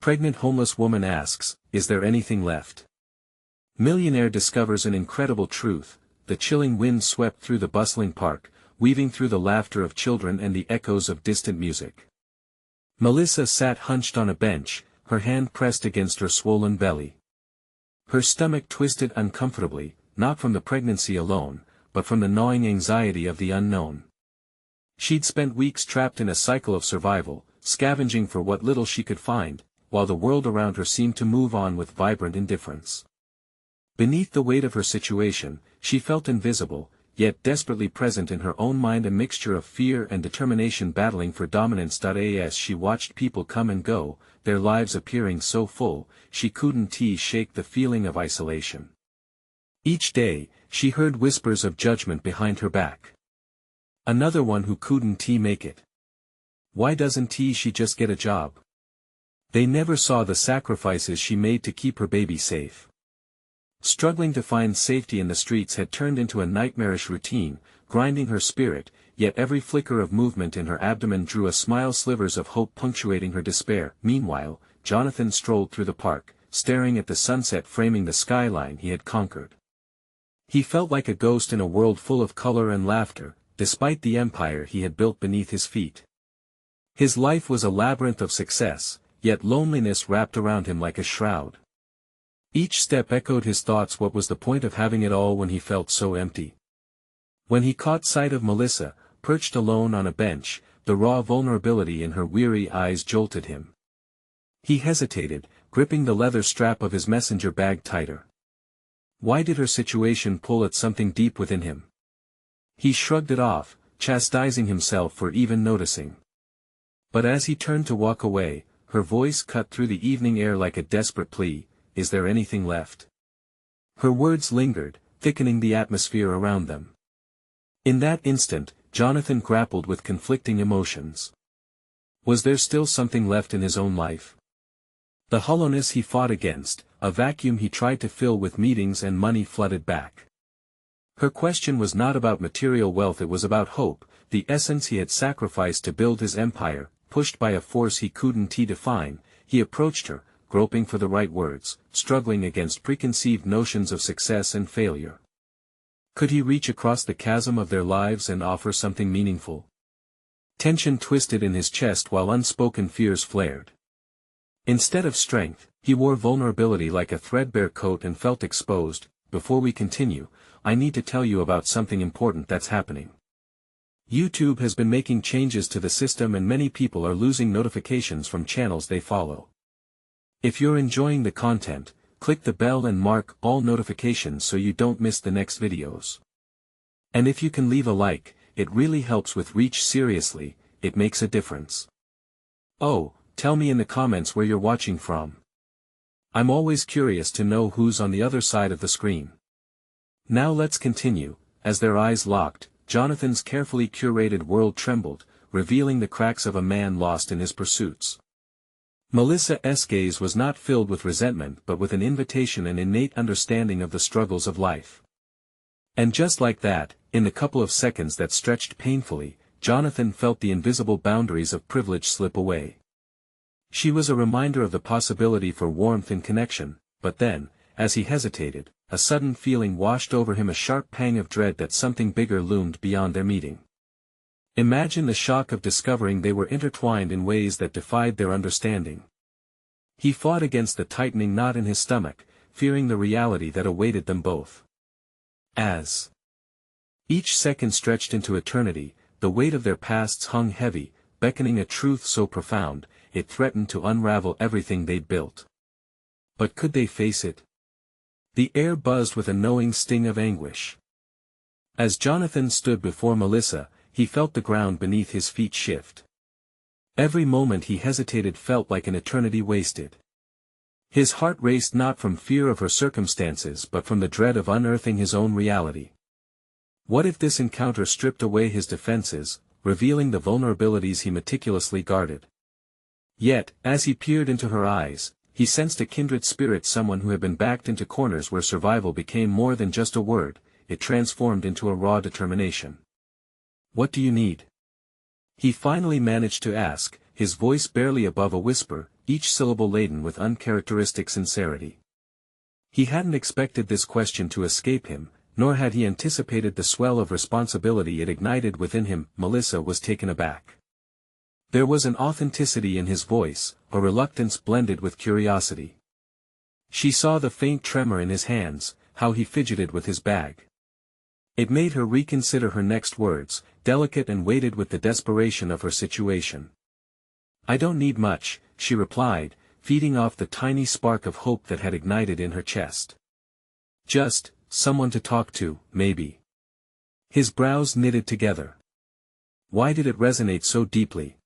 Pregnant homeless woman asks, "Is there anything left?" Millionaire discovers an incredible truth. The chilling wind swept through the bustling park, weaving through the laughter of children and the echoes of distant music. Melissa sat hunched on a bench, her hand pressed against her swollen belly. Her stomach twisted uncomfortably, not from the pregnancy alone, but from the gnawing anxiety of the unknown. She'd spent weeks trapped in a cycle of survival, scavenging for what little she could find, while the world around her seemed to move on with vibrant indifference. Beneath the weight of her situation, she felt invisible, yet desperately present in her own mind, a mixture of fear and determination battling for dominance. As she watched people come and go, their lives appearing so full, she couldn't shake the feeling of isolation. Each day, she heard whispers of judgment behind her back. Another one who couldn't make it. Why doesn't she just get a job? They never saw the sacrifices she made to keep her baby safe. Struggling to find safety in the streets had turned into a nightmarish routine, grinding her spirit, yet every flicker of movement in her abdomen drew a smile, slivers of hope punctuating her despair. Meanwhile, Jonathan strolled through the park, staring at the sunset framing the skyline he had conquered. He felt like a ghost in a world full of color and laughter, despite the empire he had built beneath his feet. His life was a labyrinth of success, yet loneliness wrapped around him like a shroud. Each step echoed his thoughts. What was the point of having it all when he felt so empty? When he caught sight of Melissa, perched alone on a bench, the raw vulnerability in her weary eyes jolted him. He hesitated, gripping the leather strap of his messenger bag tighter. Why did her situation pull at something deep within him? He shrugged it off, chastising himself for even noticing. But as he turned to walk away, her voice cut through the evening air like a desperate plea. Is there anything left? Her words lingered, thickening the atmosphere around them. In that instant, Jonathan grappled with conflicting emotions. Was there still something left in his own life? The hollowness he fought against, a vacuum he tried to fill with meetings and money flooded back. Her question was not about material wealth, it was about hope, the essence he had sacrificed to build his empire. Pushed by a force he couldn't define, he approached her, groping for the right words, struggling against preconceived notions of success and failure. Could he reach across the chasm of their lives and offer something meaningful? Tension twisted in his chest while unspoken fears flared. Instead of strength, he wore vulnerability like a threadbare coat and felt exposed. Before we continue, I need to tell you about something important that's happening. YouTube has been making changes to the system and many people are losing notifications from channels they follow. If you're enjoying the content, click the bell and mark all notifications so you don't miss the next videos. And if you can leave a like, it really helps with reach. Seriously, it makes a difference. Oh, tell me in the comments where you're watching from. I'm always curious to know who's on the other side of the screen. Now let's continue. As their eyes locked, Jonathan's carefully curated world trembled, revealing the cracks of a man lost in his pursuits. Melissa's gaze was not filled with resentment but with an invitation and innate understanding of the struggles of life. And just like that, in the couple of seconds that stretched painfully, Jonathan felt the invisible boundaries of privilege slip away. She was a reminder of the possibility for warmth and connection, but then, as he hesitated, a sudden feeling washed over him, a sharp pang of dread that something bigger loomed beyond their meeting. Imagine the shock of discovering they were intertwined in ways that defied their understanding. He fought against the tightening knot in his stomach, fearing the reality that awaited them both. As each second stretched into eternity, the weight of their pasts hung heavy, beckoning a truth so profound, it threatened to unravel everything they'd built. But could they face it? The air buzzed with a knowing sting of anguish. As Jonathan stood before Melissa, he felt the ground beneath his feet shift. Every moment he hesitated felt like an eternity wasted. His heart raced not from fear of her circumstances but from the dread of unearthing his own reality. What if this encounter stripped away his defenses, revealing the vulnerabilities he meticulously guarded? Yet, as he peered into her eyes, he sensed a kindred spirit, someone who had been backed into corners where survival became more than just a word, it transformed into a raw determination. "What do you need?" He finally managed to ask, his voice barely above a whisper. each syllable laden with uncharacteristic sincerity. He hadn't expected this question to escape him, nor had he anticipated the swell of responsibility it ignited within him. Melissa was taken aback. There was an authenticity in his voice, a reluctance blended with curiosity. She saw the faint tremor in his hands, how he fidgeted with his bag. It made her reconsider her next words, delicate and weighted with the desperation of her situation. "I don't need much," she replied, feeding off the tiny spark of hope that had ignited in her chest. "Just someone to talk to, maybe." His brows knitted together. Why did it resonate so deeply?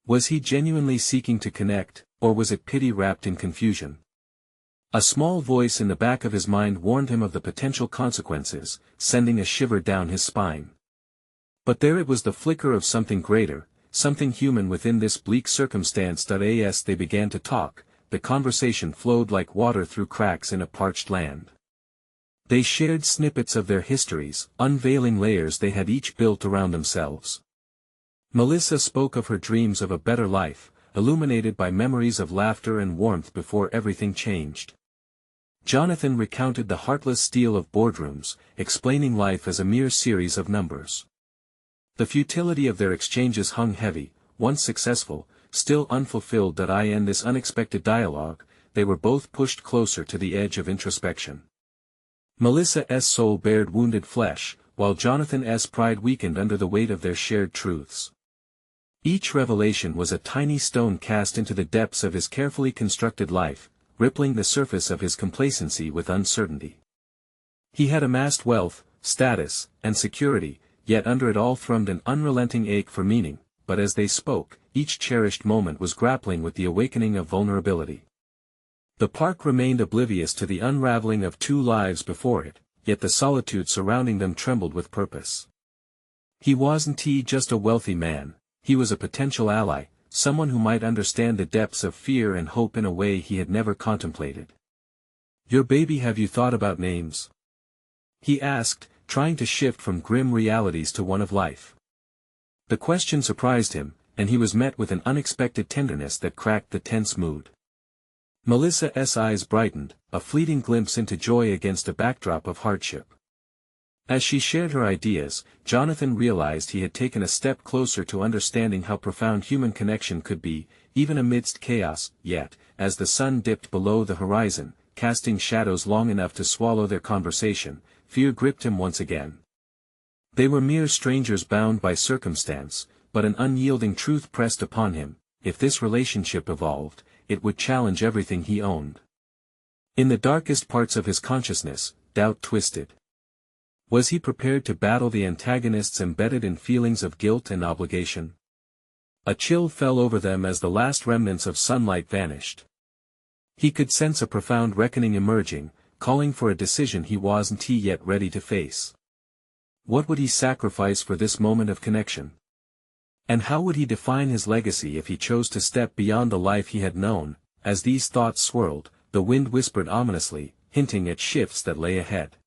Was he genuinely seeking to connect, or was it pity wrapped in confusion? A small voice in the back of his mind warned him of the potential consequences, sending a shiver down his spine. But there it was, the flicker of something greater, something human within this bleak circumstance. As they began to talk, the conversation flowed like water through cracks in a parched land. They shared snippets of their histories, unveiling layers they had each built around themselves. Melissa spoke of her dreams of a better life, illuminated by memories of laughter and warmth before everything changed. Jonathan recounted the heartless steel of boardrooms, explaining life as a mere series of numbers. The futility of their exchanges hung heavy. Once successful, still unfulfilled. In this unexpected dialogue, they were both pushed closer to the edge of introspection. Melissa's soul bared wounded flesh, while Jonathan's pride weakened under the weight of their shared truths. Each revelation was a tiny stone cast into the depths of his carefully constructed life, rippling the surface of his complacency with uncertainty. He had amassed wealth, status, and security, yet under it all thrummed an unrelenting ache for meaning. But as they spoke, each cherished moment was grappling with the awakening of vulnerability. The park remained oblivious to the unraveling of two lives before it, yet the solitude surrounding them trembled with purpose. He wasn't just a wealthy man, he was a potential ally, someone who might understand the depths of fear and hope in a way he had never contemplated. "Your baby, have you thought about names?" he asked, trying to shift from grim realities to one of life. The question surprised him, and he was met with an unexpected tenderness that cracked the tense mood. Melissa's eyes brightened, a fleeting glimpse into joy against a backdrop of hardship. As she shared her ideas, Jonathan realized he had taken a step closer to understanding how profound human connection could be, even amidst chaos. Yet, as the sun dipped below the horizon, casting shadows long enough to swallow their conversation, fear gripped him once again. They were mere strangers bound by circumstance, but an unyielding truth pressed upon him: if this relationship evolved, it would challenge everything he owned. In the darkest parts of his consciousness, doubt twisted. Was he prepared to battle the antagonists embedded in feelings of guilt and obligation? A chill fell over them as the last remnants of sunlight vanished. He could sense a profound reckoning emerging, calling for a decision he wasn't yet ready to face. What would he sacrifice for this moment of connection? And how would he define his legacy if he chose to step beyond the life he had known? As these thoughts swirled, the wind whispered ominously, hinting at shifts that lay ahead.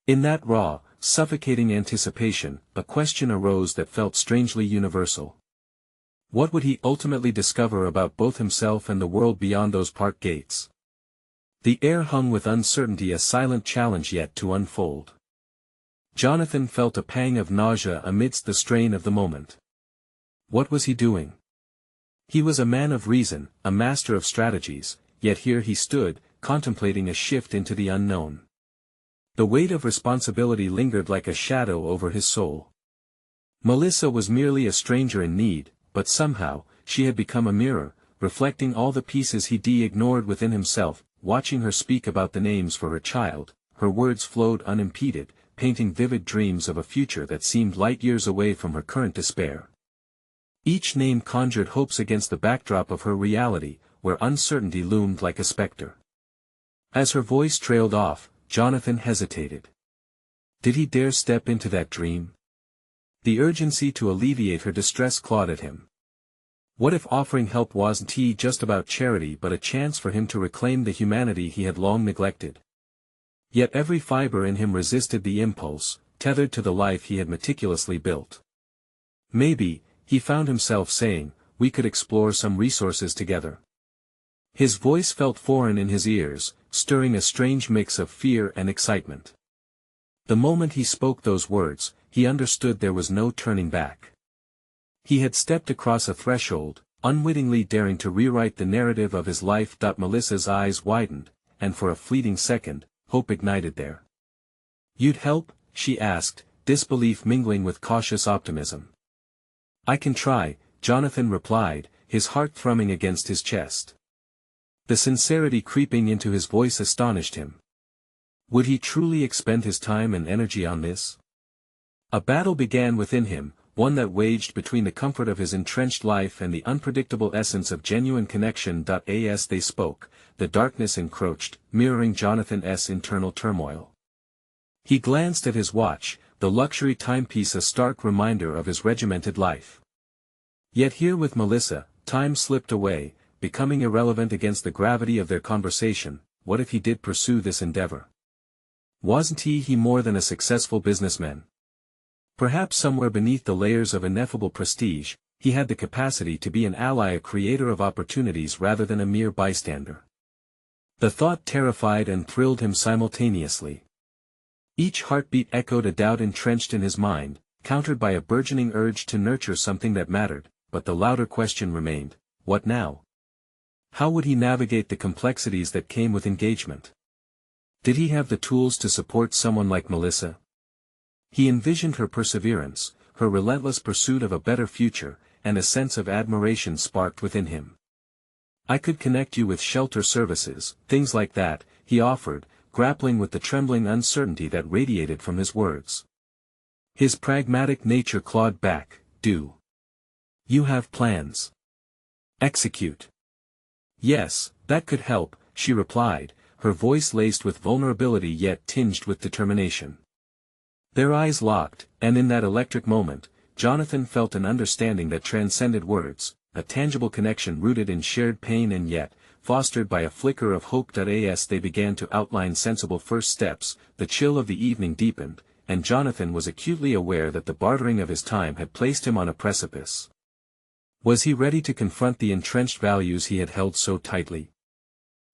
In that raw, suffocating anticipation, a question arose that felt strangely universal. What would he ultimately discover about both himself and the world beyond those park gates? The air hung with uncertainty, a silent challenge yet to unfold. Jonathan felt a pang of nausea amidst the strain of the moment. What was he doing? He was a man of reason, a master of strategies, yet here he stood, contemplating a shift into the unknown. The weight of responsibility lingered like a shadow over his soul. Melissa was merely a stranger in need, but somehow, she had become a mirror, reflecting all the pieces he ignored within himself. Watching her speak about the names for her child, her words flowed unimpeded, painting vivid dreams of a future that seemed light years away from her current despair. Each name conjured hopes against the backdrop of her reality, where uncertainty loomed like a specter. As her voice trailed off, Jonathan hesitated. Did he dare step into that dream? The urgency to alleviate her distress clawed at him. What if offering help wasn't just about charity but a chance for him to reclaim the humanity he had long neglected? Yet every fiber in him resisted the impulse, tethered to the life he had meticulously built. Maybe, he found himself saying, we could explore some resources together. His voice felt foreign in his ears, stirring a strange mix of fear and excitement. The moment he spoke those words, he understood there was no turning back. He had stepped across a threshold, unwittingly daring to rewrite the narrative of his life. Melissa's eyes widened, and for a fleeting second, hope ignited there. "You'd help?" she asked, disbelief mingling with cautious optimism. "I can try," Jonathan replied, his heart thrumming against his chest. The sincerity creeping into his voice astonished him. Would he truly expend his time and energy on this? A battle began within him, one that waged between the comfort of his entrenched life and the unpredictable essence of genuine connection. As they spoke, the darkness encroached, mirroring Jonathan's internal turmoil. He glanced at his watch, the luxury timepiece a stark reminder of his regimented life. Yet here with Melissa, time slipped away, becoming irrelevant against the gravity of their conversation. What if he did pursue this endeavor? Wasn't he more than a successful businessman? Perhaps somewhere beneath the layers of ineffable prestige, he had the capacity to be an ally, a creator of opportunities rather than a mere bystander. The thought terrified and thrilled him simultaneously. Each heartbeat echoed a doubt entrenched in his mind, countered by a burgeoning urge to nurture something that mattered, but the louder question remained: what now? How would he navigate the complexities that came with engagement? Did he have the tools to support someone like Melissa? He envisioned her perseverance, her relentless pursuit of a better future, and a sense of admiration sparked within him. "I could connect you with shelter services, things like that," he offered, grappling with the trembling uncertainty that radiated from his words. His pragmatic nature clawed back. "Do you have plans? Execute." "Yes, that could help," she replied, her voice laced with vulnerability yet tinged with determination. Their eyes locked, and in that electric moment, Jonathan felt an understanding that transcended words, a tangible connection rooted in shared pain and yet, fostered by a flicker of hope. As they began to outline sensible first steps, the chill of the evening deepened, and Jonathan was acutely aware that the bartering of his time had placed him on a precipice. Was he ready to confront the entrenched values he had held so tightly?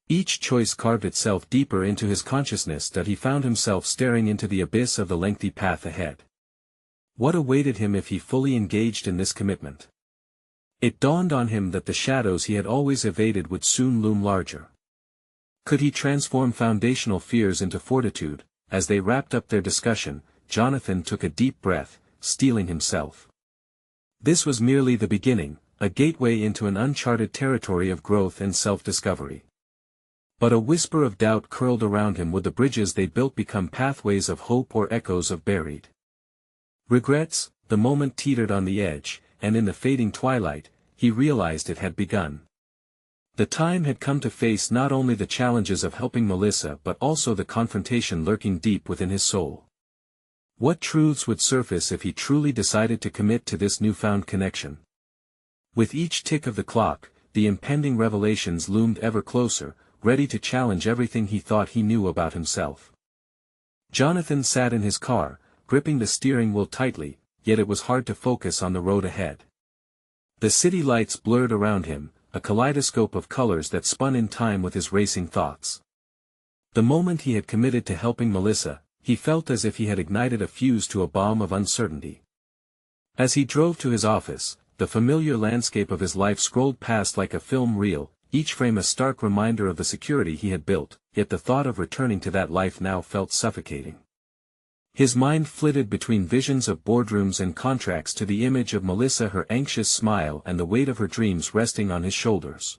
Each choice carved itself deeper into his consciousness that he found himself staring into the abyss of the lengthy path ahead. What awaited him if he fully engaged in this commitment? It dawned on him that the shadows he had always evaded would soon loom larger. Could he transform foundational fears into fortitude? As they wrapped up their discussion, Jonathan took a deep breath, steeling himself. This was merely the beginning, a gateway into an uncharted territory of growth and self-discovery. But a whisper of doubt curled around him. Would the bridges they built become pathways of hope or echoes of buried regrets? The moment teetered on the edge, and in the fading twilight, he realized it had begun. The time had come to face not only the challenges of helping Melissa but also the confrontation lurking deep within his soul. What truths would surface if he truly decided to commit to this newfound connection? With each tick of the clock, the impending revelations loomed ever closer, ready to challenge everything he thought he knew about himself. Jonathan sat in his car, gripping the steering wheel tightly, yet it was hard to focus on the road ahead. The city lights blurred around him, a kaleidoscope of colors that spun in time with his racing thoughts. The moment he had committed to helping Melissa, he felt as if he had ignited a fuse to a bomb of uncertainty. As he drove to his office, the familiar landscape of his life scrolled past like a film reel, each frame a stark reminder of the security he had built, yet the thought of returning to that life now felt suffocating. His mind flitted between visions of boardrooms and contracts to the image of Melissa, her anxious smile and the weight of her dreams resting on his shoulders.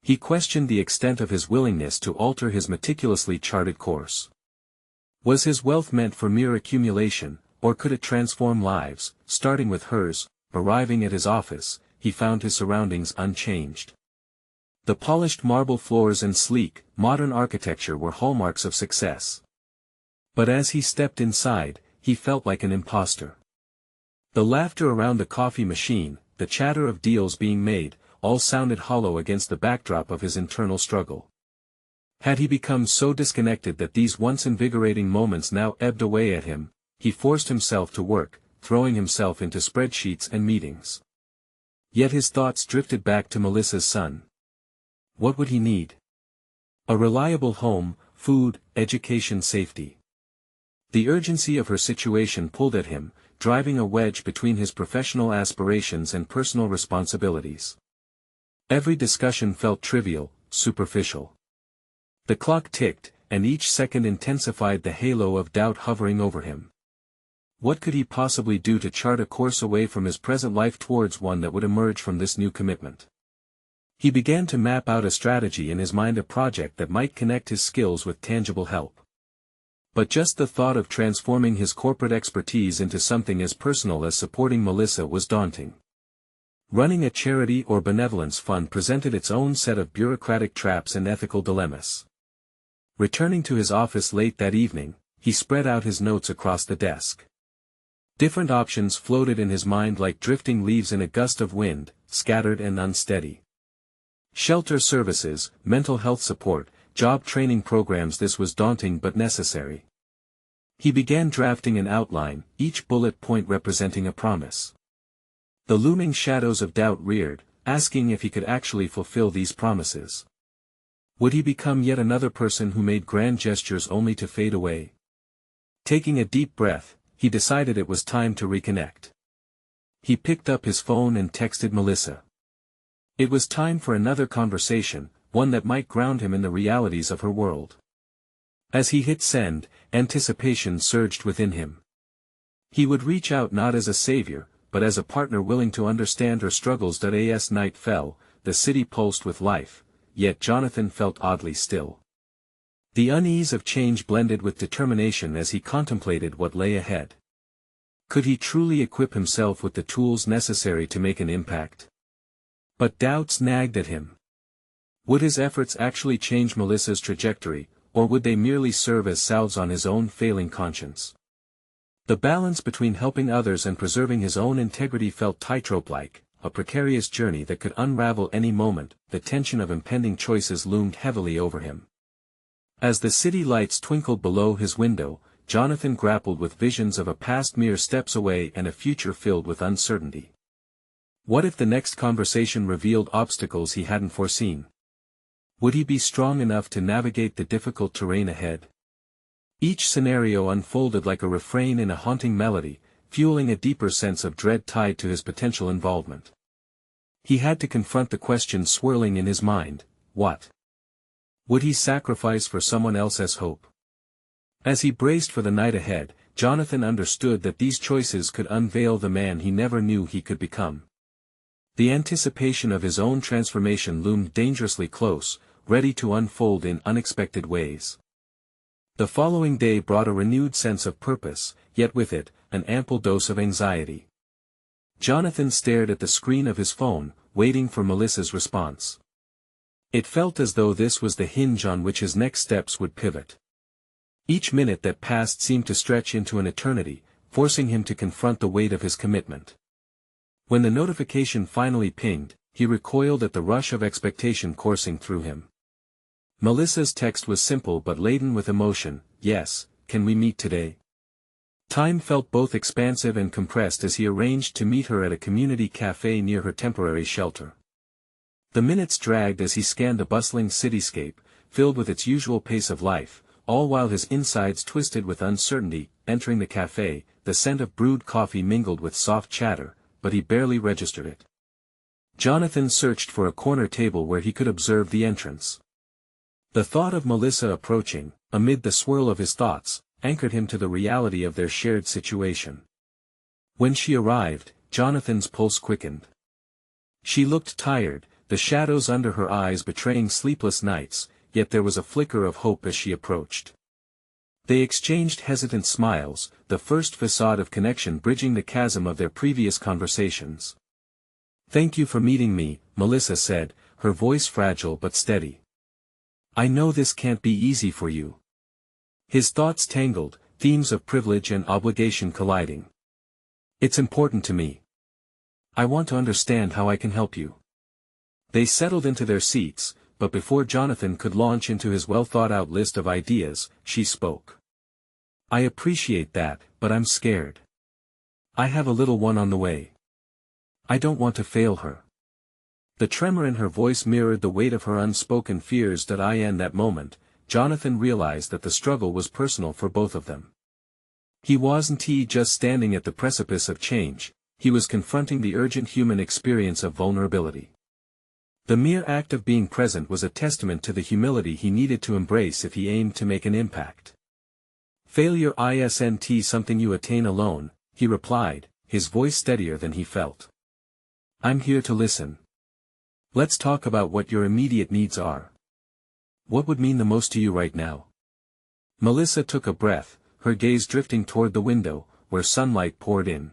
He questioned the extent of his willingness to alter his meticulously charted course. Was his wealth meant for mere accumulation, or could it transform lives? Starting with hers, arriving at his office, he found his surroundings unchanged. The polished marble floors and sleek, modern architecture were hallmarks of success. But as he stepped inside, he felt like an imposter. The laughter around the coffee machine, the chatter of deals being made, all sounded hollow against the backdrop of his internal struggle. Had he become so disconnected that these once invigorating moments now ebbed away at him? He forced himself to work, throwing himself into spreadsheets and meetings. Yet his thoughts drifted back to Melissa's son. What would he need? A reliable home, food, education, safety. The urgency of her situation pulled at him, driving a wedge between his professional aspirations and personal responsibilities. Every discussion felt trivial, superficial. The clock ticked, and each second intensified the halo of doubt hovering over him. What could he possibly do to chart a course away from his present life towards one that would emerge from this new commitment? He began to map out a strategy in his mind, a project that might connect his skills with tangible help. But just the thought of transforming his corporate expertise into something as personal as supporting Melissa was daunting. Running a charity or benevolence fund presented its own set of bureaucratic traps and ethical dilemmas. Returning to his office late that evening, he spread out his notes across the desk. Different options floated in his mind like drifting leaves in a gust of wind, scattered and unsteady. Shelter services, mental health support, job training programs. This was daunting but necessary. He began drafting an outline, each bullet point representing a promise. The looming shadows of doubt reared, asking if he could actually fulfill these promises. Would he become yet another person who made grand gestures only to fade away? Taking a deep breath, he decided it was time to reconnect. He picked up his phone and texted Melissa. It was time for another conversation, one that might ground him in the realities of her world. As he hit send, anticipation surged within him. He would reach out not as a savior, but as a partner willing to understand her struggles. As night fell, the city pulsed with life, yet Jonathan felt oddly still. The unease of change blended with determination as he contemplated what lay ahead. Could he truly equip himself with the tools necessary to make an impact? But doubts nagged at him. Would his efforts actually change Melissa's trajectory, or would they merely serve as salves on his own failing conscience? The balance between helping others and preserving his own integrity felt tightrope-like, a precarious journey that could unravel any moment. The tension of impending choices loomed heavily over him. As the city lights twinkled below his window, Jonathan grappled with visions of a past mere steps away and a future filled with uncertainty. What if the next conversation revealed obstacles he hadn't foreseen? Would he be strong enough to navigate the difficult terrain ahead? Each scenario unfolded like a refrain in a haunting melody, fueling a deeper sense of dread tied to his potential involvement. He had to confront the question swirling in his mind: what would he sacrifice for someone else's hope? As he braced for the night ahead, Jonathan understood that these choices could unveil the man he never knew he could become. The anticipation of his own transformation loomed dangerously close, ready to unfold in unexpected ways. The following day brought a renewed sense of purpose, yet with it, an ample dose of anxiety. Jonathan stared at the screen of his phone, waiting for Melissa's response. It felt as though this was the hinge on which his next steps would pivot. Each minute that passed seemed to stretch into an eternity, forcing him to confront the weight of his commitment. When the notification finally pinged, he recoiled at the rush of expectation coursing through him. Melissa's text was simple but laden with emotion: "Yes, can we meet today?" Time felt both expansive and compressed as he arranged to meet her at a community cafe near her temporary shelter. The minutes dragged as he scanned the bustling cityscape, filled with its usual pace of life, all while his insides twisted with uncertainty. Entering the cafe, the scent of brewed coffee mingled with soft chatter, but he barely registered it. Jonathan searched for a corner table where he could observe the entrance. The thought of Melissa approaching, amid the swirl of his thoughts, anchored him to the reality of their shared situation. When she arrived, Jonathan's pulse quickened. She looked tired, the shadows under her eyes betraying sleepless nights, yet there was a flicker of hope as she approached. They exchanged hesitant smiles, the first facade of connection bridging the chasm of their previous conversations. "Thank you for meeting me," Melissa said, her voice fragile but steady. "I know this can't be easy for you." His thoughts tangled, themes of privilege and obligation colliding. "It's important to me. I want to understand how I can help you." They settled into their seats, but before Jonathan could launch into his well-thought-out list of ideas, she spoke. "I appreciate that, but I'm scared. I have a little one on the way. I don't want to fail her." The tremor in her voice mirrored the weight of her unspoken fears. In that moment, Jonathan realized that the struggle was personal for both of them. He wasn't just standing at the precipice of change, he was confronting the urgent human experience of vulnerability. The mere act of being present was a testament to the humility he needed to embrace if he aimed to make an impact. Failure isn't something you attain alone, he replied, his voice steadier than he felt. I'm here to listen. Let's talk about what your immediate needs are. What would mean the most to you right now? Melissa took a breath, her gaze drifting toward the window, where sunlight poured in.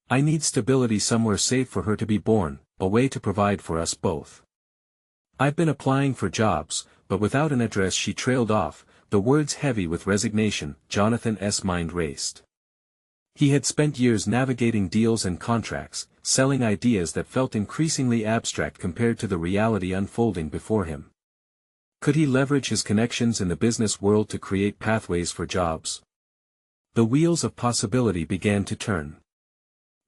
I need stability, somewhere safe for her to be born, a way to provide for us both. I've been applying for jobs, but without an address. She trailed off, the words heavy with resignation. Jonathan's mind raced. He had spent years navigating deals and contracts, selling ideas that felt increasingly abstract compared to the reality unfolding before him. Could he leverage his connections in the business world to create pathways for jobs? The wheels of possibility began to turn.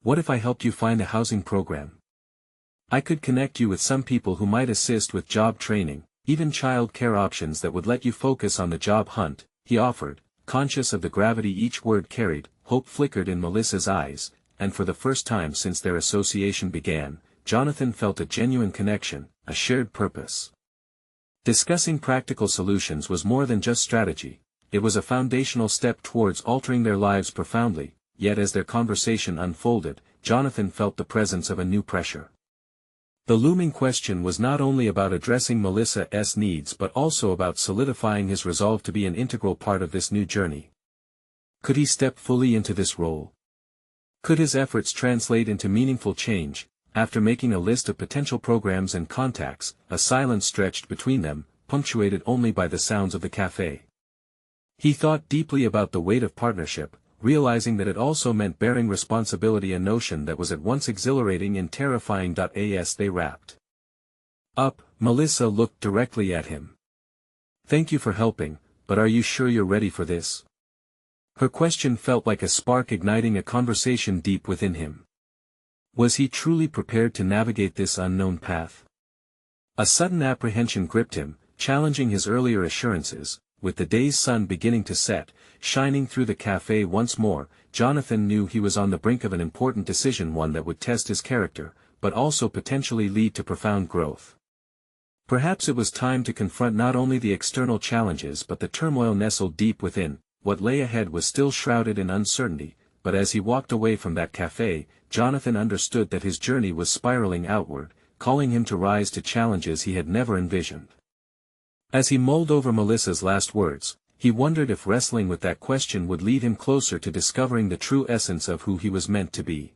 What if I helped you find a housing program? I could connect you with some people who might assist with job training, even child care options that would let you focus on the job hunt, he offered, conscious of the gravity each word carried. Hope flickered in Melissa's eyes, and for the first time since their association began, Jonathan felt a genuine connection, a shared purpose. Discussing practical solutions was more than just strategy, it was a foundational step towards altering their lives profoundly, yet as their conversation unfolded, Jonathan felt the presence of a new pressure. The looming question was not only about addressing Melissa's needs but also about solidifying his resolve to be an integral part of this new journey. Could he step fully into this role? Could his efforts translate into meaningful change? After making a list of potential programs and contacts, a silence stretched between them, punctuated only by the sounds of the cafe. He thought deeply about the weight of partnership, realizing that it also meant bearing responsibility, a notion that was at once exhilarating and terrifying. As they wrapped up, Melissa looked directly at him. Thank you for helping, but are you sure you're ready for this? Her question felt like a spark igniting a conversation deep within him. Was he truly prepared to navigate this unknown path? A sudden apprehension gripped him, challenging his earlier assurances. With the day's sun beginning to set, shining through the cafe once more, Jonathan knew he was on the brink of an important decision, one that would test his character, but also potentially lead to profound growth. Perhaps it was time to confront not only the external challenges but the turmoil nestled deep within. What lay ahead was still shrouded in uncertainty, but as he walked away from that cafe, Jonathan understood that his journey was spiraling outward, calling him to rise to challenges he had never envisioned. As he mulled over Melissa's last words, he wondered if wrestling with that question would lead him closer to discovering the true essence of who he was meant to be.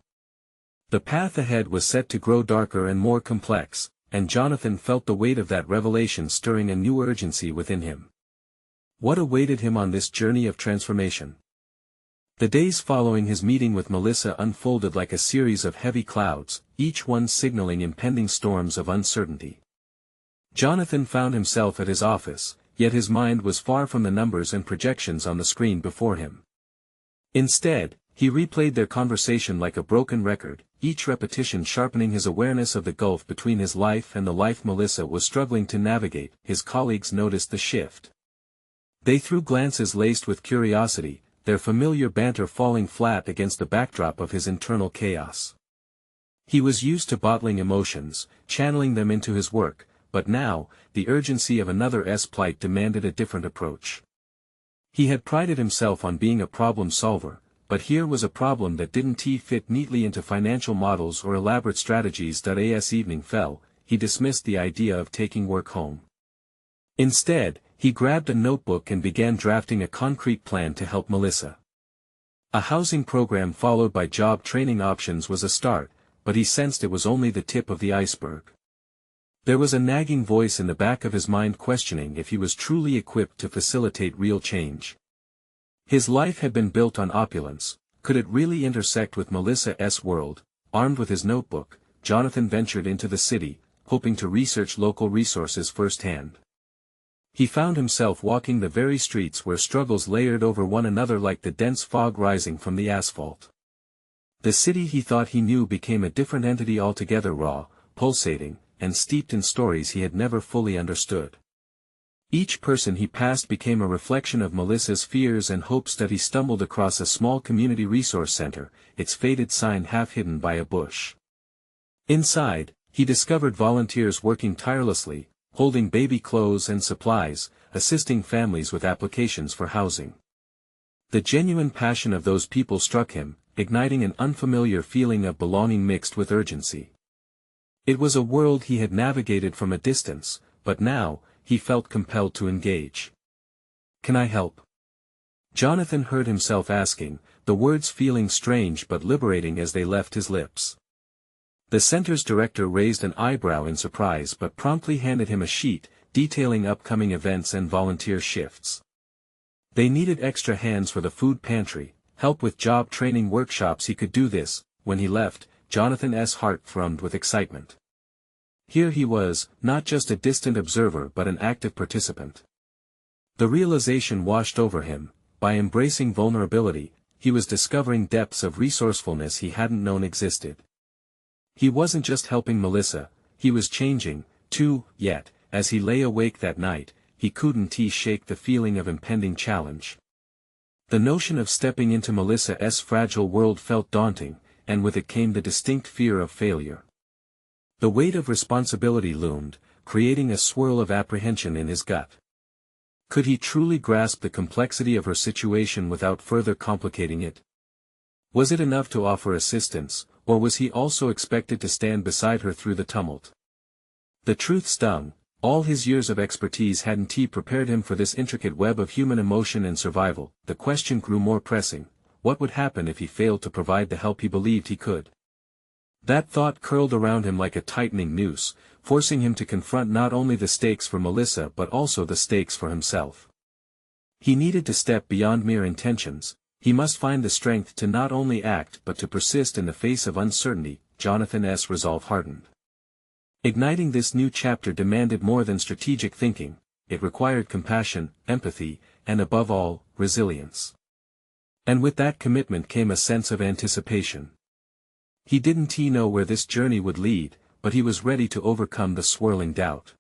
The path ahead was set to grow darker and more complex, and Jonathan felt the weight of that revelation stirring a new urgency within him. What awaited him on this journey of transformation? The days following his meeting with Melissa unfolded like a series of heavy clouds, each one signaling impending storms of uncertainty. Jonathan found himself at his office, yet his mind was far from the numbers and projections on the screen before him. Instead, he replayed their conversation like a broken record, each repetition sharpening his awareness of the gulf between his life and the life Melissa was struggling to navigate. His colleagues noticed the shift. They threw glances laced with curiosity, their familiar banter falling flat against the backdrop of his internal chaos. He was used to bottling emotions, channeling them into his work, but now, the urgency of another's plight demanded a different approach. He had prided himself on being a problem solver, but here was a problem that didn't fit neatly into financial models or elaborate strategies. As evening fell, he dismissed the idea of taking work home. Instead, he grabbed a notebook and began drafting a concrete plan to help Melissa. A housing program followed by job training options was a start, but he sensed it was only the tip of the iceberg. There was a nagging voice in the back of his mind questioning if he was truly equipped to facilitate real change. His life had been built on opulence, could it really intersect with Melissa's world? Armed with his notebook, Jonathan ventured into the city, hoping to research local resources firsthand. He found himself walking the very streets where struggles layered over one another like the dense fog rising from the asphalt. The city he thought he knew became a different entity altogether, raw, pulsating, and steeped in stories he had never fully understood. Each person he passed became a reflection of Melissa's fears and hopes that he stumbled across a small community resource center, its faded sign half hidden by a bush. Inside, he discovered volunteers working tirelessly, holding baby clothes and supplies, assisting families with applications for housing. The genuine passion of those people struck him, igniting an unfamiliar feeling of belonging mixed with urgency. It was a world he had navigated from a distance, but now, he felt compelled to engage. "Can I help?" Jonathan heard himself asking, the words feeling strange but liberating as they left his lips. The center's director raised an eyebrow in surprise but promptly handed him a sheet, detailing upcoming events and volunteer shifts. They needed extra hands for the food pantry, help with job training workshops. He could do this. When he left, Jonathan's heart thrummed with excitement. Here he was, not just a distant observer but an active participant. The realization washed over him, by embracing vulnerability, he was discovering depths of resourcefulness he hadn't known existed. He wasn't just helping Melissa, he was changing, too, yet, as he lay awake that night, he couldn't shake the feeling of impending challenge. The notion of stepping into Melissa's fragile world felt daunting, and with it came the distinct fear of failure. The weight of responsibility loomed, creating a swirl of apprehension in his gut. Could he truly grasp the complexity of her situation without further complicating it? Was it enough to offer assistance, or was he also expected to stand beside her through the tumult? The truth stung. All his years of expertise hadn't prepared him for this intricate web of human emotion and survival. The question grew more pressing: what would happen if he failed to provide the help he believed he could? That thought curled around him like a tightening noose, forcing him to confront not only the stakes for Melissa but also the stakes for himself. He needed to step beyond mere intentions. He must find the strength to not only act but to persist in the face of uncertainty. Jonathan's resolve hardened. Igniting this new chapter demanded more than strategic thinking. It required compassion, empathy, and above all, resilience. And with that commitment came a sense of anticipation. He didn't know where this journey would lead, but he was ready to overcome the swirling doubt.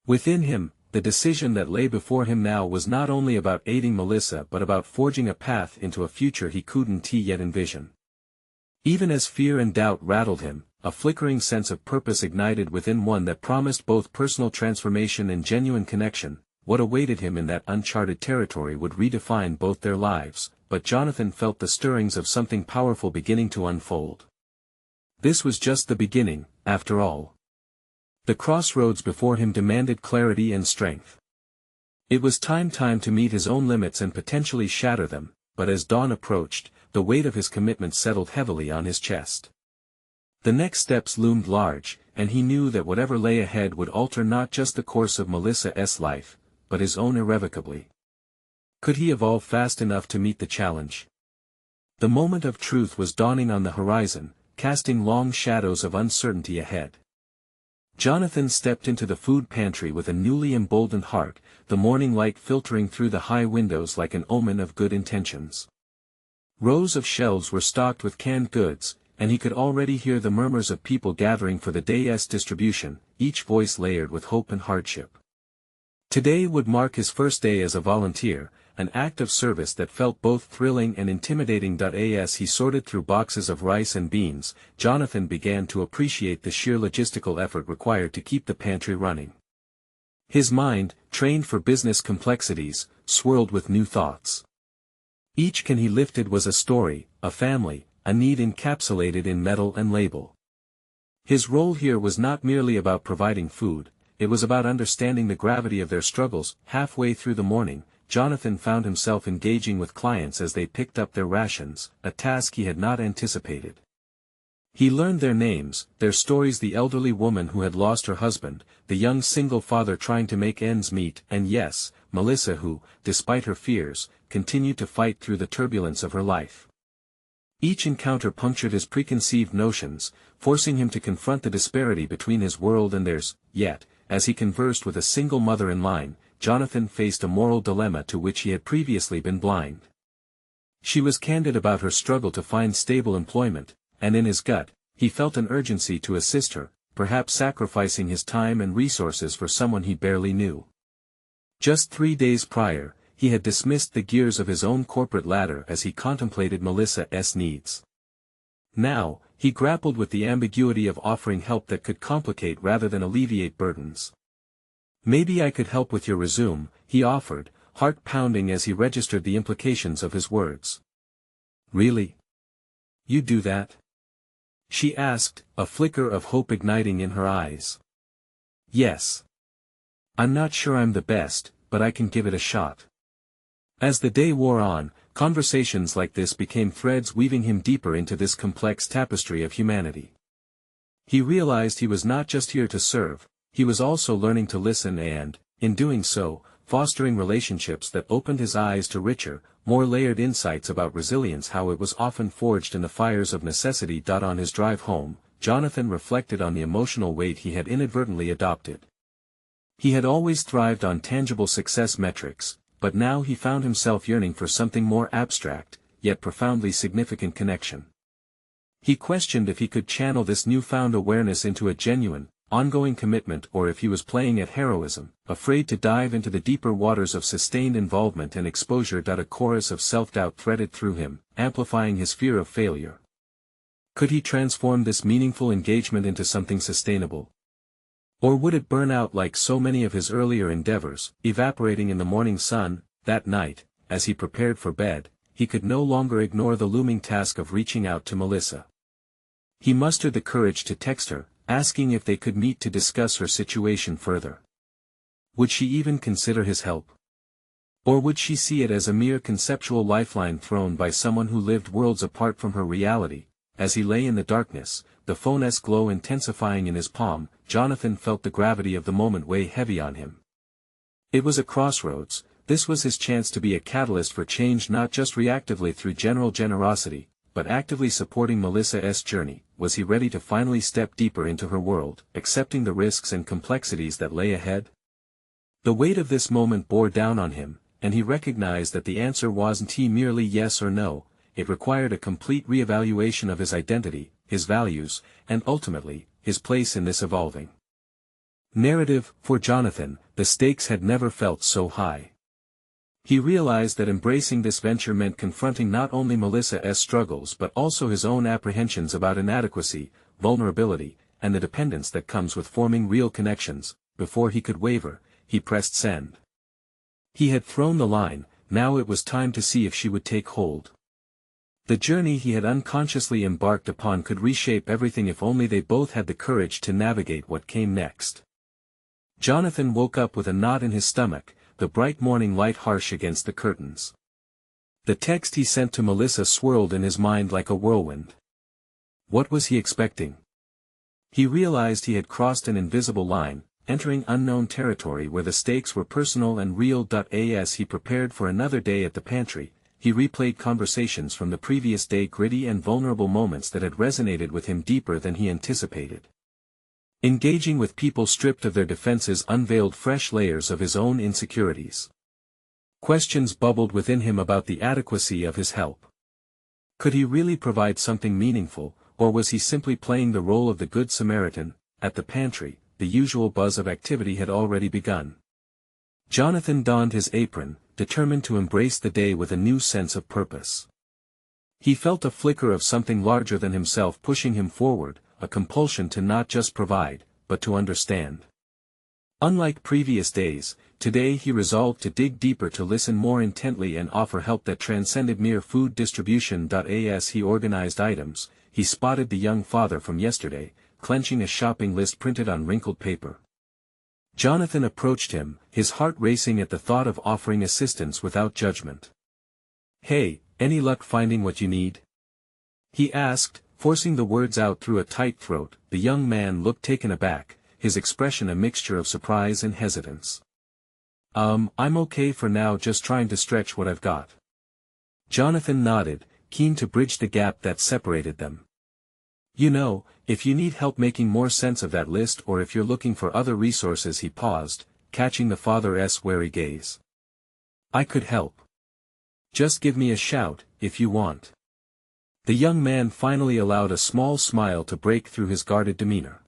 Within him, the decision that lay before him now was not only about aiding Melissa but about forging a path into a future he couldn't yet envision. Even as fear and doubt rattled him, a flickering sense of purpose ignited within one that promised both personal transformation and genuine connection. What awaited him in that uncharted territory would redefine both their lives, but Jonathan felt the stirrings of something powerful beginning to unfold. This was just the beginning, after all. The crossroads before him demanded clarity and strength. It was time to meet his own limits and potentially shatter them, but as dawn approached, the weight of his commitment settled heavily on his chest. The next steps loomed large, and he knew that whatever lay ahead would alter not just the course of Melissa's life, but his own irrevocably. Could he evolve fast enough to meet the challenge? The moment of truth was dawning on the horizon, casting long shadows of uncertainty ahead. Jonathan stepped into the food pantry with a newly emboldened heart, the morning light filtering through the high windows like an omen of good intentions. Rows of shelves were stocked with canned goods, and he could already hear the murmurs of people gathering for the day's distribution, each voice layered with hope and hardship. Today would mark his first day as a volunteer, an act of service that felt both thrilling and intimidating. As he sorted through boxes of rice and beans, Jonathan began to appreciate the sheer logistical effort required to keep the pantry running. His mind, trained for business complexities, swirled with new thoughts. Each can he lifted was a story, a family, a need encapsulated in metal and label. His role here was not merely about providing food, it was about understanding the gravity of their struggles. Halfway through the morning, Jonathan found himself engaging with clients as they picked up their rations, a task he had not anticipated. He learned their names, their stories: the elderly woman who had lost her husband, the young single father trying to make ends meet, and yes, Melissa who, despite her fears, continued to fight through the turbulence of her life. Each encounter punctured his preconceived notions, forcing him to confront the disparity between his world and theirs. Yet, as he conversed with a single mother in line, Jonathan faced a moral dilemma to which he had previously been blind. She was candid about her struggle to find stable employment, and in his gut, he felt an urgency to assist her, perhaps sacrificing his time and resources for someone he barely knew. Just 3 days prior, he had dismissed the gears of his own corporate ladder as he contemplated Melissa's needs. Now, he grappled with the ambiguity of offering help that could complicate rather than alleviate burdens. "Maybe I could help with your resume," he offered, heart pounding as he registered the implications of his words. "Really? You do that?" she asked, a flicker of hope igniting in her eyes. "Yes. I'm not sure I'm the best, but I can give it a shot." As the day wore on, conversations like this became threads weaving him deeper into this complex tapestry of humanity. He realized he was not just here to serve, he was also learning to listen and, in doing so, fostering relationships that opened his eyes to richer, more layered insights about resilience, how it was often forged in the fires of necessity. On his drive home, Jonathan reflected on the emotional weight he had inadvertently adopted. He had always thrived on tangible success metrics, but now he found himself yearning for something more abstract, yet profoundly significant connection. He questioned if he could channel this newfound awareness into a genuine, ongoing commitment, or if he was playing at heroism, afraid to dive into the deeper waters of sustained involvement and exposure. A chorus of self-doubt threaded through him, amplifying his fear of failure. Could he transform this meaningful engagement into something sustainable? Or would it burn out like so many of his earlier endeavors, evaporating in the morning sun? That night, as he prepared for bed, he could no longer ignore the looming task of reaching out to Melissa. He mustered the courage to text her, asking if they could meet to discuss her situation further. Would she even consider his help? Or would she see it as a mere conceptual lifeline thrown by someone who lived worlds apart from her reality? As he lay in the darkness, the phone's glow intensifying in his palm, Jonathan felt the gravity of the moment weigh heavy on him. It was a crossroads. This was his chance to be a catalyst for change, not just reactively through general generosity, but actively supporting Melissa's journey. Was he ready to finally step deeper into her world, accepting the risks and complexities that lay ahead? The weight of this moment bore down on him, and he recognized that the answer wasn't merely yes or no. It required a complete reevaluation of his identity, his values, and ultimately, his place in this evolving narrative. For Jonathan, the stakes had never felt so high. He realized that embracing this venture meant confronting not only Melissa's struggles but also his own apprehensions about inadequacy, vulnerability, and the dependence that comes with forming real connections. Before he could waver, he pressed send. He had thrown the line, now it was time to see if she would take hold. The journey he had unconsciously embarked upon could reshape everything if only they both had the courage to navigate what came next. Jonathan woke up with a knot in his stomach, the bright morning light harsh against the curtains. The text he sent to Melissa swirled in his mind like a whirlwind. What was he expecting? He realized he had crossed an invisible line, entering unknown territory where the stakes were personal and real. As he prepared for another day at the pantry, he replayed conversations from the previous day, gritty and vulnerable moments that had resonated with him deeper than he anticipated. Engaging with people stripped of their defenses unveiled fresh layers of his own insecurities. Questions bubbled within him about the adequacy of his help. Could he really provide something meaningful, or was he simply playing the role of the Good Samaritan? At the pantry, the usual buzz of activity had already begun. Jonathan donned his apron, determined to embrace the day with a new sense of purpose. He felt a flicker of something larger than himself pushing him forward, a compulsion to not just provide, but to understand. Unlike previous days, today he resolved to dig deeper, to listen more intently and offer help that transcended mere food distribution. As he organized items, he spotted the young father from yesterday, clenching a shopping list printed on wrinkled paper. Jonathan approached him, his heart racing at the thought of offering assistance without judgment. "Hey, any luck finding what you need?" he asked, forcing the words out through a tight throat. The young man looked taken aback, his expression a mixture of surprise and hesitance. I'm okay for now, just trying to stretch what I've got." Jonathan nodded, keen to bridge the gap that separated them. "You know, if you need help making more sense of that list, or if you're looking for other resources." He paused, catching the father's wary gaze. "I could help. Just give me a shout, if you want." The young man finally allowed a small smile to break through his guarded demeanor.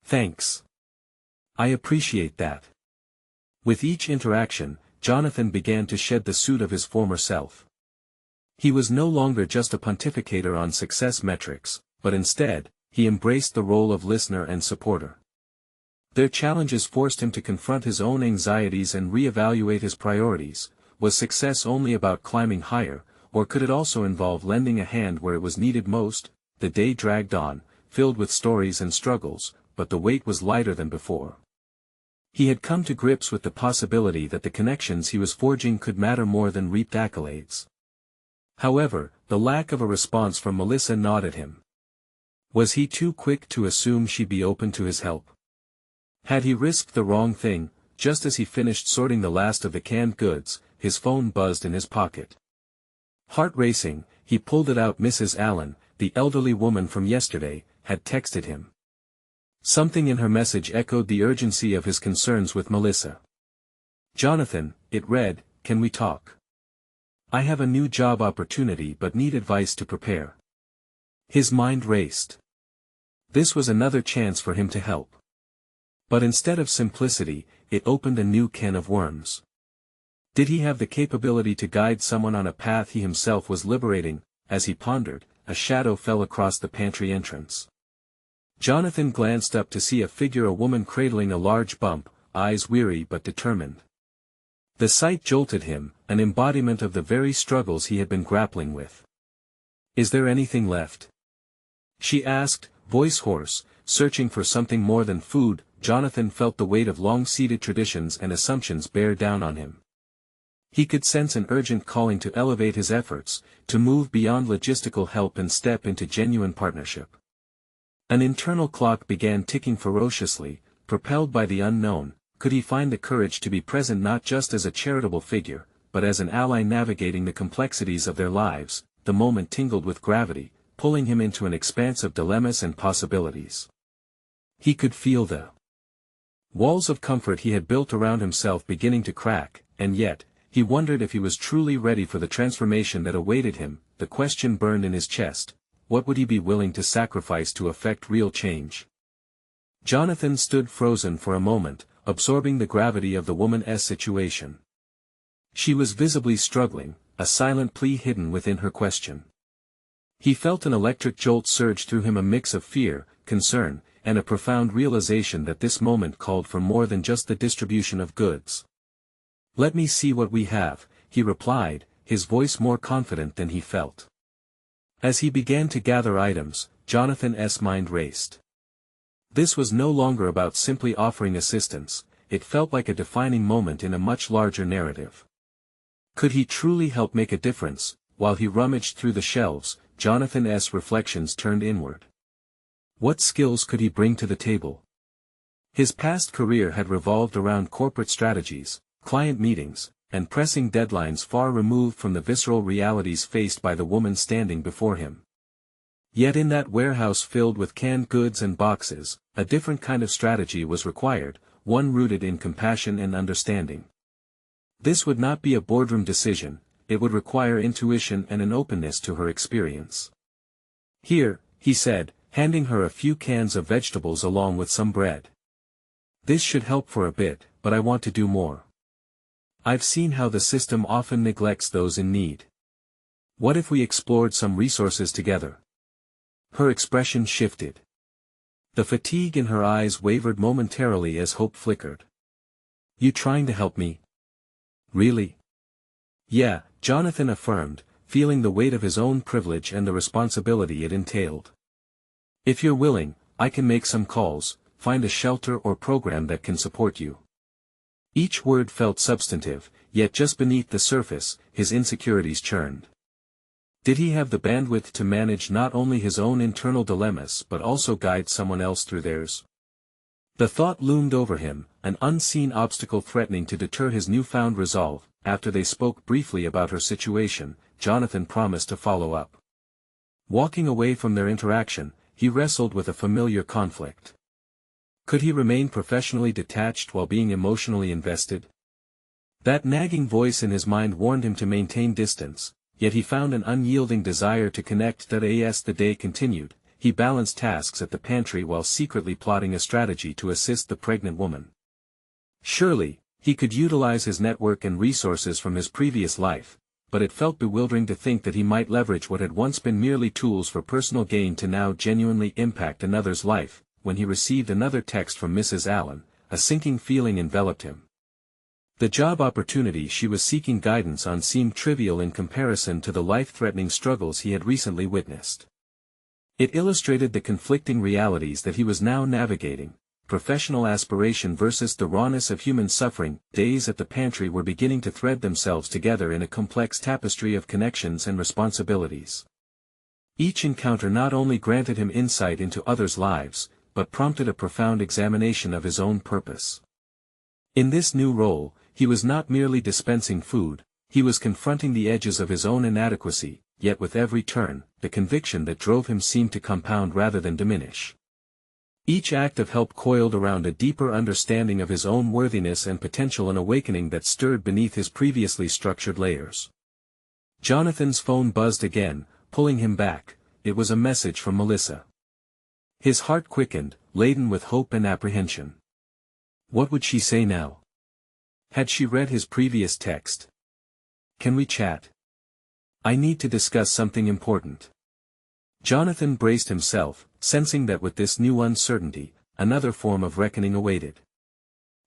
Thanks. I appreciate that. With each interaction, Jonathan began to shed the suit of his former self. He was no longer just a pontificator on success metrics, but instead, he embraced the role of listener and supporter. Their challenges forced him to confront his own anxieties and reevaluate his priorities. Was success only about climbing higher, or could it also involve lending a hand where it was needed most? The day dragged on, filled with stories and struggles, but the weight was lighter than before. He had come to grips with the possibility that the connections he was forging could matter more than reaped accolades. However, the lack of a response from Melissa gnawed at him. Was he too quick to assume she'd be open to his help? Had he risked the wrong thing? Just as he finished sorting the last of the canned goods, his phone buzzed in his pocket. Heart racing, he pulled it out. Mrs. Allen, the elderly woman from yesterday, had texted him. Something in her message echoed the urgency of his concerns with Melissa. Jonathan, it read, can we talk? I have a new job opportunity but need advice to prepare. His mind raced. This was another chance for him to help. But instead of simplicity, it opened a new can of worms. Did he have the capability to guide someone on a path he himself was liberating? As he pondered, a shadow fell across the pantry entrance. Jonathan glanced up to see a figure, a woman cradling a large bump, eyes weary but determined. The sight jolted him, an embodiment of the very struggles he had been grappling with. Is there anything left? She asked, voice hoarse, searching for something more than food. Jonathan felt the weight of long-seated traditions and assumptions bear down on him. He could sense an urgent calling to elevate his efforts, to move beyond logistical help and step into genuine partnership. An internal clock began ticking ferociously, propelled by the unknown. Could he find the courage to be present not just as a charitable figure, but as an ally navigating the complexities of their lives? The moment tingled with gravity, pulling him into an expanse of dilemmas and possibilities. He could feel the walls of comfort he had built around himself beginning to crack, and yet, he wondered if he was truly ready for the transformation that awaited him. The question burned in his chest. What would he be willing to sacrifice to effect real change? Jonathan stood frozen for a moment, absorbing the gravity of the woman's situation. She was visibly struggling, a silent plea hidden within her question. He felt an electric jolt surge through him, a mix of fear, concern, and a profound realization that this moment called for more than just the distribution of goods. Let me see what we have, he replied, his voice more confident than he felt. As he began to gather items, Jonathan's mind raced. This was no longer about simply offering assistance, it felt like a defining moment in a much larger narrative. Could he truly help make a difference? While he rummaged through the shelves, Jonathan's reflections turned inward. What skills could he bring to the table? His past career had revolved around corporate strategies, client meetings, and pressing deadlines far removed from the visceral realities faced by the woman standing before him. Yet in that warehouse filled with canned goods and boxes, a different kind of strategy was required, one rooted in compassion and understanding. This would not be a boardroom decision, it would require intuition and an openness to her experience. Here, he said, handing her a few cans of vegetables along with some bread. This should help for a bit, but I want to do more. I've seen how the system often neglects those in need. What if we explored some resources together? Her expression shifted. The fatigue in her eyes wavered momentarily as hope flickered. You trying to help me? Really? Yeah, Jonathan affirmed, feeling the weight of his own privilege and the responsibility it entailed. If you're willing, I can make some calls, find a shelter or program that can support you. Each word felt substantive, yet just beneath the surface, his insecurities churned. Did he have the bandwidth to manage not only his own internal dilemmas but also guide someone else through theirs? The thought loomed over him, an unseen obstacle threatening to deter his newfound resolve. After they spoke briefly about her situation, Jonathan promised to follow up. Walking away from their interaction, he wrestled with a familiar conflict. Could he remain professionally detached while being emotionally invested? That nagging voice in his mind warned him to maintain distance, yet he found an unyielding desire to connect. As the day continued, he balanced tasks at the pantry while secretly plotting a strategy to assist the pregnant woman. Surely, he could utilize his network and resources from his previous life, but it felt bewildering to think that he might leverage what had once been merely tools for personal gain to now genuinely impact another's life. When he received another text from Mrs. Allen, a sinking feeling enveloped him. The job opportunity she was seeking guidance on seemed trivial in comparison to the life-threatening struggles he had recently witnessed. It illustrated the conflicting realities that he was now navigating: professional aspiration versus the rawness of human suffering. Days at the pantry were beginning to thread themselves together in a complex tapestry of connections and responsibilities. Each encounter not only granted him insight into others' lives, but prompted a profound examination of his own purpose. In this new role, he was not merely dispensing food, he was confronting the edges of his own inadequacy, yet with every turn, the conviction that drove him seemed to compound rather than diminish. Each act of help coiled around a deeper understanding of his own worthiness and potential, an awakening that stirred beneath his previously structured layers. Jonathan's phone buzzed again, pulling him back. It was a message from Melissa. His heart quickened, laden with hope and apprehension. What would she say now? Had she read his previous text? "Can we chat? I need to discuss something important." Jonathan braced himself, sensing that with this new uncertainty, another form of reckoning awaited.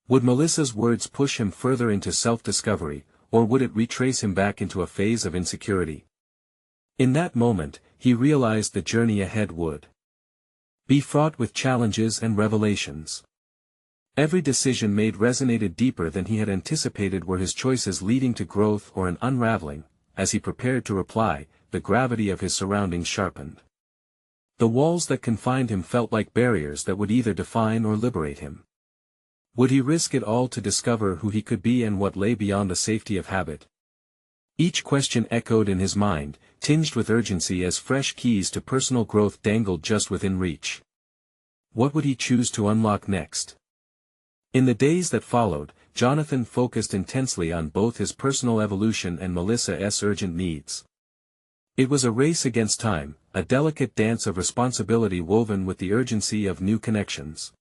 Would Melissa's words push him further into self-discovery, or would it retrace him back into a phase of insecurity? In that moment, he realized the journey ahead would be fraught with challenges and revelations. Every decision made resonated deeper than he had anticipated. Were his choices leading to growth or an unraveling? As he prepared to reply, the gravity of his surroundings sharpened. The walls that confined him felt like barriers that would either define or liberate him. Would he risk it all to discover who he could be and what lay beyond the safety of habit? Each question echoed in his mind, tinged with urgency as fresh keys to personal growth dangled just within reach. What would he choose to unlock next? In the days that followed, Jonathan focused intensely on both his personal evolution and Melissa's urgent needs. It was a race against time, a delicate dance of responsibility woven with the urgency of new connections.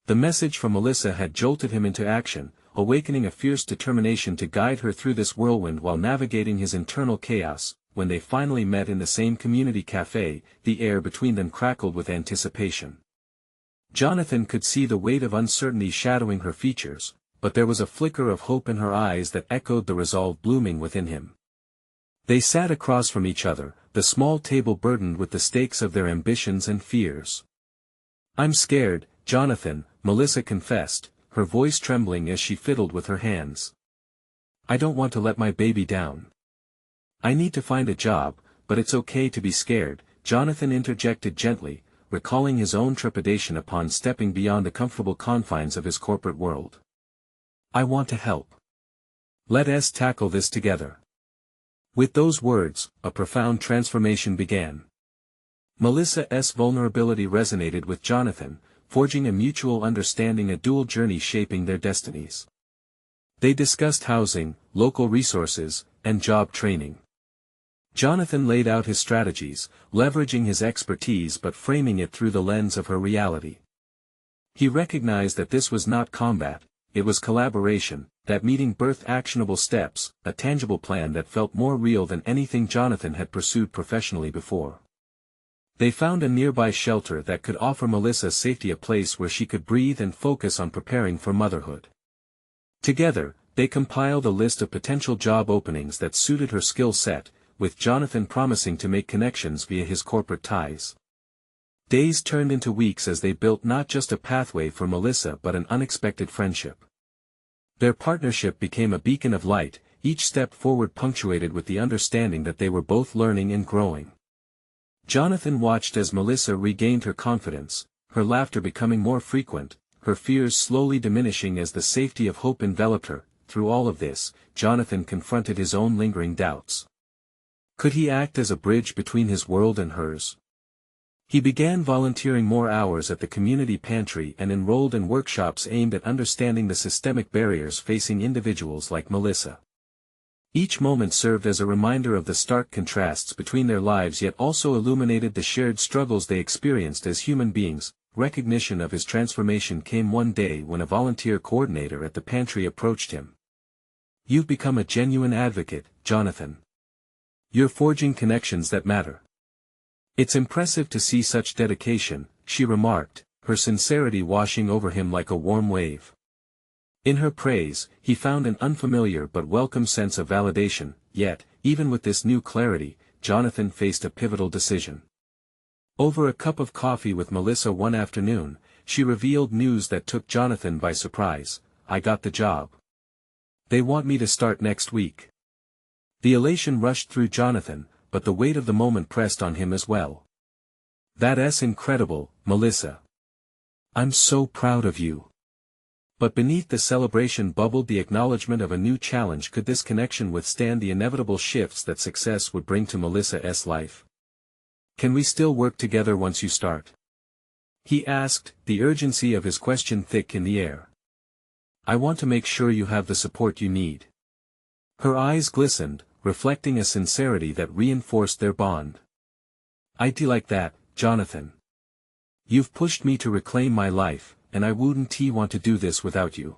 The message from Melissa had jolted him into action, awakening a fierce determination to guide her through this whirlwind while navigating his internal chaos. When they finally met in the same community cafe, the air between them crackled with anticipation. Jonathan could see the weight of uncertainty shadowing her features, but there was a flicker of hope in her eyes that echoed the resolve blooming within him. They sat across from each other, the small table burdened with the stakes of their ambitions and fears. "I'm scared, Jonathan," Melissa confessed, her voice trembling as she fiddled with her hands. "I don't want to let my baby down. I need to find a job, but it's okay to be scared," Jonathan interjected gently, recalling his own trepidation upon stepping beyond the comfortable confines of his corporate world. "I want to help. Let's tackle this together." With those words, a profound transformation began. Melissa's vulnerability resonated with Jonathan, forging a mutual understanding, a dual journey shaping their destinies. They discussed housing, local resources, and job training. Jonathan laid out his strategies, leveraging his expertise but framing it through the lens of her reality. He recognized that this was not combat, it was collaboration, that meeting birthed actionable steps, a tangible plan that felt more real than anything Jonathan had pursued professionally before. They found a nearby shelter that could offer Melissa safety, a place where she could breathe and focus on preparing for motherhood. Together, they compiled a list of potential job openings that suited her skill set, with Jonathan promising to make connections via his corporate ties. Days turned into weeks as they built not just a pathway for Melissa but an unexpected friendship. Their partnership became a beacon of light, each step forward punctuated with the understanding that they were both learning and growing. Jonathan watched as Melissa regained her confidence, her laughter becoming more frequent, her fears slowly diminishing as the safety of hope enveloped her. Through all of this, Jonathan confronted his own lingering doubts. Could he act as a bridge between his world and hers? He began volunteering more hours at the community pantry and enrolled in workshops aimed at understanding the systemic barriers facing individuals like Melissa. Each moment served as a reminder of the stark contrasts between their lives, yet also illuminated the shared struggles they experienced as human beings. Recognition of his transformation came one day when a volunteer coordinator at the pantry approached him. "You've become a genuine advocate, Jonathan. You're forging connections that matter." "It's impressive to see such dedication," she remarked, her sincerity washing over him like a warm wave. In her praise, he found an unfamiliar but welcome sense of validation, yet, even with this new clarity, Jonathan faced a pivotal decision. Over a cup of coffee with Melissa one afternoon, she revealed news that took Jonathan by surprise. "I got the job. They want me to start next week." The elation rushed through Jonathan, but the weight of the moment pressed on him as well. "That's incredible, Melissa. I'm so proud of you." But beneath the celebration bubbled the acknowledgement of a new challenge. Could this connection withstand the inevitable shifts that success would bring to Melissa's life? "Can we still work together once you start?" he asked, the urgency of his question thick in the air. "I want to make sure you have the support you need." Her eyes glistened, reflecting a sincerity that reinforced their bond. "I'd like that, Jonathan. You've pushed me to reclaim my life, and I wouldn't want to do this without you."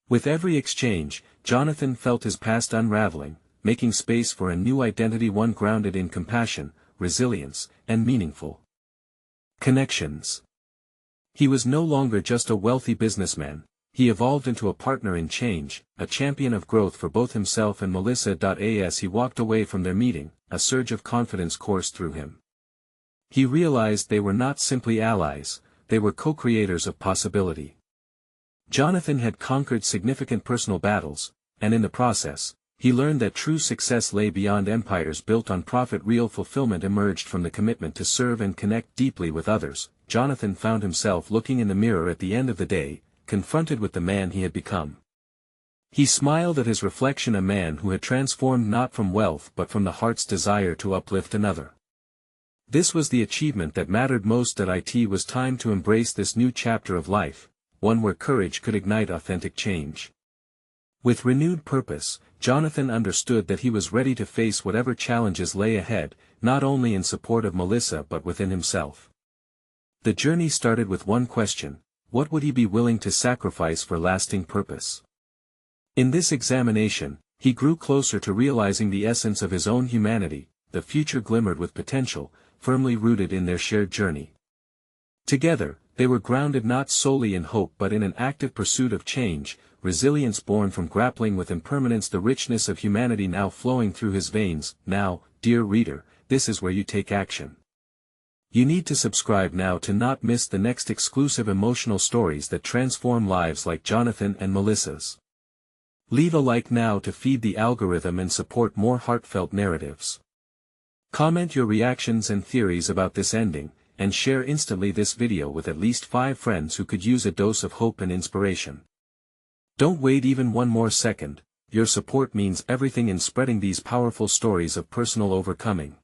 With every exchange, Jonathan felt his past unraveling, making space for a new identity, one grounded in compassion, resilience, and meaningful connections. He was no longer just a wealthy businessman, he evolved into a partner in change, a champion of growth for both himself and Melissa. As he walked away from their meeting, a surge of confidence coursed through him. He realized they were not simply allies, they were co-creators of possibility. Jonathan had conquered significant personal battles, and in the process, he learned that true success lay beyond empires built on profit. Real fulfillment emerged from the commitment to serve and connect deeply with others. Jonathan found himself looking in the mirror at the end of the day, confronted with the man he had become. He smiled at his reflection, a man who had transformed not from wealth but from the heart's desire to uplift another. This was the achievement that mattered most. It was time to embrace this new chapter of life, one where courage could ignite authentic change. With renewed purpose, Jonathan understood that he was ready to face whatever challenges lay ahead, not only in support of Melissa but within himself. The journey started with one question: what would he be willing to sacrifice for lasting purpose? In this examination, he grew closer to realizing the essence of his own humanity. The future glimmered with potential, firmly rooted in their shared journey. Together, they were grounded not solely in hope but in an active pursuit of change, resilience born from grappling with impermanence, the richness of humanity now flowing through his veins. Now, dear reader, this is where you take action. You need to subscribe now to not miss the next exclusive emotional stories that transform lives like Jonathan and Melissa's. Leave a like now to feed the algorithm and support more heartfelt narratives. Comment your reactions and theories about this ending, and share instantly this video with at least 5 friends who could use a dose of hope and inspiration. Don't wait even one more second, your support means everything in spreading these powerful stories of personal overcoming.